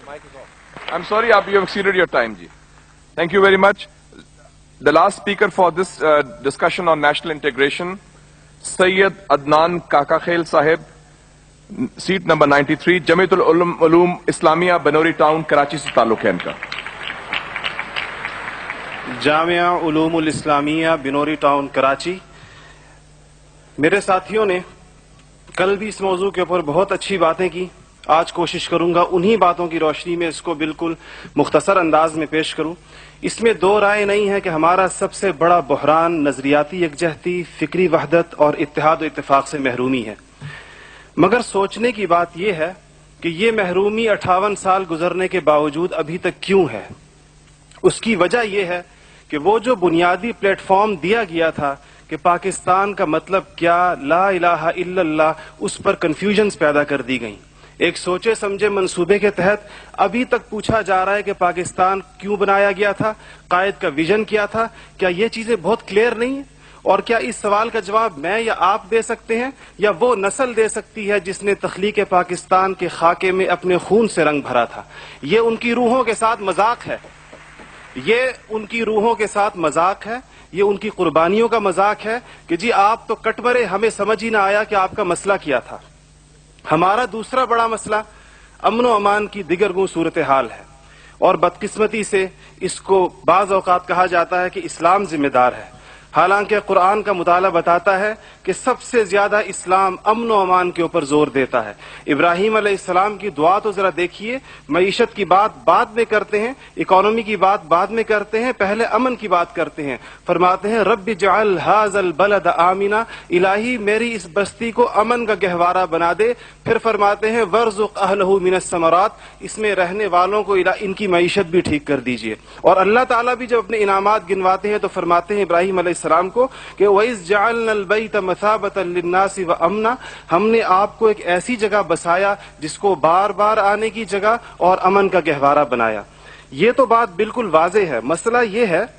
I'm sorry, you have exceeded your time, ji. Thank you very much. The last speaker for this discussion on national integration, Sayyid Adnan Kakakhail Sahib, seat number 93, Jamiatul Uloom Islamia, Banori Town, Karachi se ताल्लुक है इनका. Jamia उलूमुल Islamia Binori town Karachi. मेरे साथियों ने कल भी इस मौजू के ऊपर बहुत अच्छी बातें की. आज कोशिश करूंगा उन्हीं बातों की रोशनी में इसको बिल्कुल मुख्तसर अंदाज में पेश करूं. इसमें दो राय नहीं है कि हमारा सबसे बड़ा बहरान नजरियाती यकजहती, फिक्री वहदत और इत्तेहाद और इत्तेफाक से महरूमी है. मगर सोचने की बात यह है कि ये महरूमी 58 साल गुजरने के बावजूद अभी तक क्यों है. उसकी वजह यह है कि वो जो बुनियादी प्लेटफॉर्म दिया गया था कि पाकिस्तान का मतलब क्या, ला इलाहा इल्लल्लाह, उस पर कंफ्यूजन्स पैदा कर दी गई. एक सोचे समझे मंसूबे के तहत अभी तक पूछा जा रहा है कि पाकिस्तान क्यों बनाया गया था, कायद का विजन क्या था. क्या ये चीजें बहुत क्लियर नहीं है? और क्या इस सवाल का जवाब मैं या आप दे सकते हैं या वो नस्ल दे सकती है जिसने तख्लीक पाकिस्तान के खाके में अपने खून से रंग भरा था. ये उनकी रूहों के साथ मजाक है, ये उनकी रूहों के साथ मजाक है, ये उनकी कुर्बानियों का मजाक है कि जी आप तो कट मरे, हमें समझ ही ना आया कि आपका मसला क्या था. हमारा दूसरा बड़ा मसला अमन व अमान की दिगरगू सूरत हाल है और बदकिस्मती से इसको बाज़ औक़ात कहा जाता है कि इस्लाम जिम्मेदार है. हालांकि कुरान का मुताला बताता है कि सबसे ज्यादा इस्लाम अमन व अमान के ऊपर जोर देता है. इब्राहीम अलैहिस्सलाम की दुआ तो जरा देखिए. मईशत की बात बाद में करते हैं, इकोनॉमी की बात बाद में करते हैं, पहले अमन की बात करते हैं. फरमाते हैं रब्बि जअल हाज़ल बलद आमिना, इलाही मेरी इस बस्ती को अमन का गहवारा बना दे. फिर फरमाते हैं वर्ज़ुक़ अहलहु मिनस समरात, इसमें रहने वालों को इनकी मईशत भी ठीक कर दीजिए. और अल्लाह ताला भी जब अपने इनामात गिनवाते हैं तो फरमाते हैं इब्राहीम अलैहिस्सलाम को कि वइज़ जअलनल बैत मसाबतन लिन्नासि व अमना, हमने आपको एक ऐसी जगह बसाया जिसको बार बार आने की जगह और अमन का गहवारा बनाया. ये तो बात बिल्कुल वाज़ेह है. मसला ये है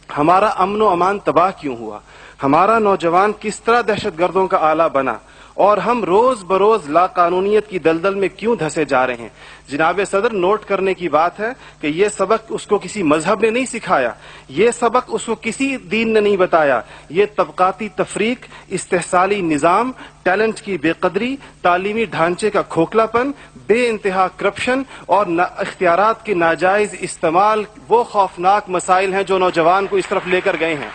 हमारा अमन व अमान तबाह क्यों हुआ, हमारा नौजवान किस तरह दहशतगर्दों का आला बना और हम रोज बरोज लाकानूनियत की दलदल में क्यों धंसे जा रहे हैं. जनाब सदर, नोट करने की बात है कि ये सबक उसको किसी मजहब ने नहीं सिखाया, ये सबक उसको किसी दीन ने नहीं बताया. ये तबकाती तफरीक, इस्तेहसाली निज़ाम, टैलेंट की बेकदरी, तालीमी ढांचे का खोखलापन, बे इंतहा करप्शन और इख्तियारात के नाजायज इस्तेमाल वो खौफनाक मसाइल हैं जो नौजवान को इस तरफ लेकर गए हैं.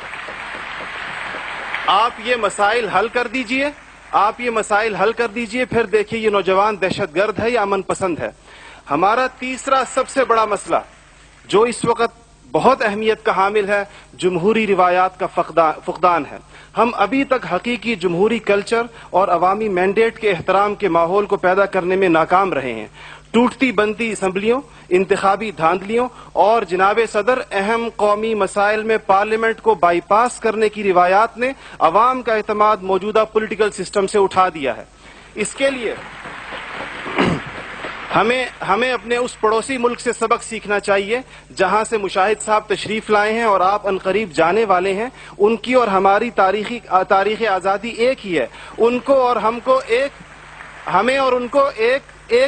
आप ये मसाइल हल कर दीजिए, आप ये मसाइल हल कर दीजिए, फिर देखिए ये नौजवान दहशतगर्द है या अमन पसंद है. हमारा तीसरा सबसे बड़ा मसला जो इस वक्त बहुत अहमियत का हामिल है, जमहूरी रिवायात का फुकदान है. हम अभी तक हकीकी जमहूरी कल्चर और अवामी मैंडेट के एहतराम के माहौल को पैदा करने में नाकाम रहे हैं. टूटती बनती असम्बलियों, इंतखाबी धांधलियों और जनाब सदर अहम कौमी मसाइल में पार्लियामेंट को बाईपास करने की रिवायात ने अवाम का एतमाद मौजूदा पॉलिटिकल सिस्टम से उठा दिया है. इसके लिए हमें अपने उस पड़ोसी मुल्क से सबक सीखना चाहिए जहां से मुशाहिद साहब तशरीफ लाए हैं और आप अनकरीब जाने वाले हैं. उनकी और हमारी तारीख आज़ादी एक ही है. उनको और हमको हमें और उनको एक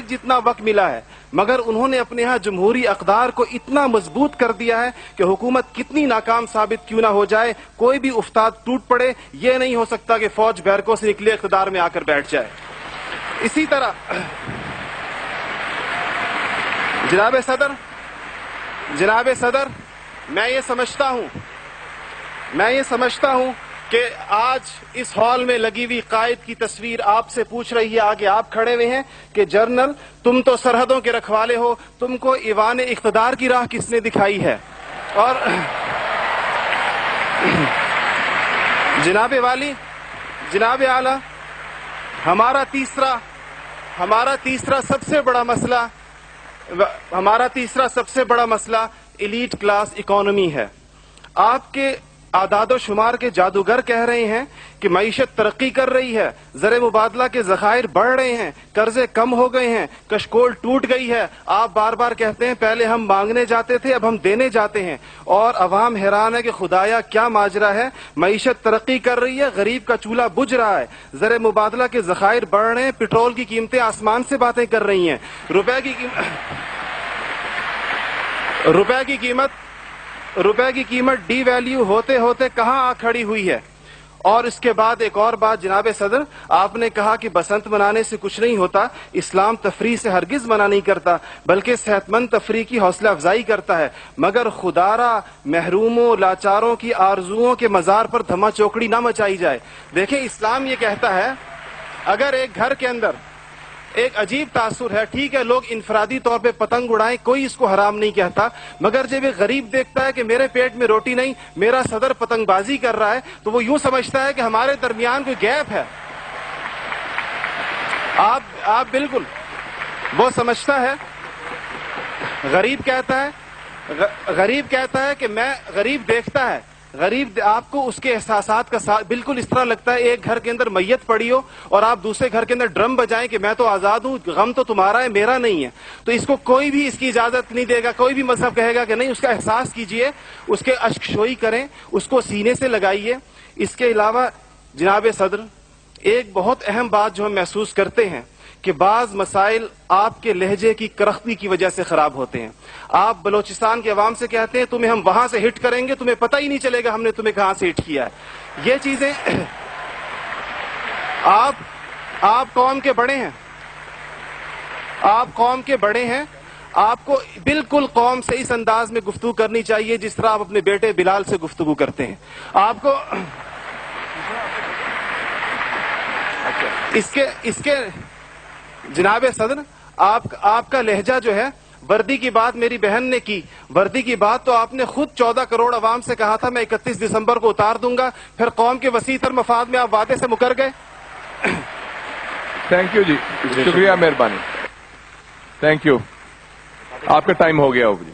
जितना वक्त मिला है, मगर उन्होंने अपने यहाँ जमहूरी अक़दार को इतना मजबूत कर दिया है कि हुकूमत कितनी नाकाम साबित क्यों ना हो जाए, कोई भी उस्ताद टूट पड़े, ये नहीं हो सकता कि फौज बैरकों से निकले इक़्तिदार में आकर बैठ जाए. इसी तरह जनाब सदर, मैं ये समझता हूं कि आज इस हॉल में लगी हुई कायद की तस्वीर आपसे पूछ रही है, आगे आप खड़े हुए हैं कि जनरल तुम तो सरहदों के रखवाले हो, तुमको ईवान इख्तिदार की राह किसने दिखाई है. और जनाब आला, हमारा तीसरा सबसे बड़ा मसला एलीट क्लास इकोनॉमी है. आपके आदादो शुमार के जादूगर कह रहे हैं कि मईशत तरक्की कर रही है, ज़र मुबादला के ज़खायर बढ़ रहे हैं, कर्जे कम हो गए हैं, कशकोल टूट गई है. आप बार बार कहते हैं पहले हम मांगने जाते थे, अब हम देने जाते हैं. और अवाम हैरान है कि खुदाया क्या माजरा है. मईशत तरक्की कर रही है, गरीब का चूल्हा बुझ रहा है, ज़र मुबादला के ज़खायर बढ़ रहे हैं, पेट्रोल की कीमतें आसमान से बातें कर रही हैं, रुपए की روپے کی قیمت ڈی ویلیو ہوتے ہوتے کہاں آ کھڑی ہوئی ہے. اور اس کے بعد ایک اور بات جناب صدر, آپ نے کہا کہ بسنت منانے سے کچھ نہیں ہوتا. اسلام تفریح سے ہرگز منع نہیں کرتا بلکہ صحت مند تفریح کی حوصلہ افزائی کرتا ہے, مگر خدارا محروموں لاچاروں کی آرزوؤں کے مزار پر دھما چوکڑی نہ مچائی جائے. دیکھیں اسلام یہ کہتا ہے اگر ایک گھر کے اندر ایک عجیب تاثر ہے, ٹھیک ہے لوگ انفرادی طور پہ پتنگ اڑائیں, کوئی اس کو حرام نہیں کہتا, مگر جب ایک غریب دیکھتا ہے کہ میرے پیٹ میں روٹی نہیں, میرا صدر پتنگ بازی کر رہا ہے, تو وہ یوں سمجھتا ہے کہ ہمارے درمیان کوئی گیپ ہے. آپ بالکل وہ سمجھتا ہے. غریب کہتا ہے کہ میں, غریب دیکھتا ہے, غریب آپ کو اس کے احساسات کا بالکل اس طرح لگتا ہے ایک گھر کے اندر میت پڑی ہو اور آپ دوسرے گھر کے اندر ڈرم بجائیں کہ میں تو آزاد ہوں, غم تو تمہارا ہے میرا نہیں ہے. تو اس کو کوئی بھی اس کی اجازت نہیں دے گا, کوئی بھی مذہب کہے گا کہ نہیں, اس کا احساس کیجئے, اس کے اشک شوئی کریں, اس کو سینے سے لگائیے. اس کے علاوہ جناب صدر ایک بہت اہم بات جو ہم محسوس کرتے ہیں کہ بعض مسائل آپ کے لہجے کی کرختی کی وجہ سے خراب ہوتے ہیں. آپ بلوچستان کے عوام سے کہتے ہیں تمہیں ہم وہاں سے ہٹ کریں گے, تمہیں پتہ ہی نہیں چلے گا ہم نے تمہیں کہاں سے ہٹ کیا ہے. یہ چیزیں آپ قوم کے بڑے ہیں, آپ کو بالکل قوم سے اس انداز میں گفتگو کرنی چاہیے جس طرح آپ اپنے بیٹے بلال سے گفتگو کرتے ہیں. آپ کو اس کے جناب صدر آپ کا لہجہ جو ہے, وردی کی بات میری بہن نے کی, وردی کی بات تو آپ نے خود 14 کروڑ عوام سے کہا تھا میں 31 دسمبر کو اتار دوں گا, پھر قوم کے وسیع تر مفاد میں آپ وعدے سے مکر گئے. تھینک یو جی, شکریہ, مہربانی, تھینک یو. آپ کا ٹائم ہو گیا ہوگا جی.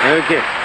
Okay.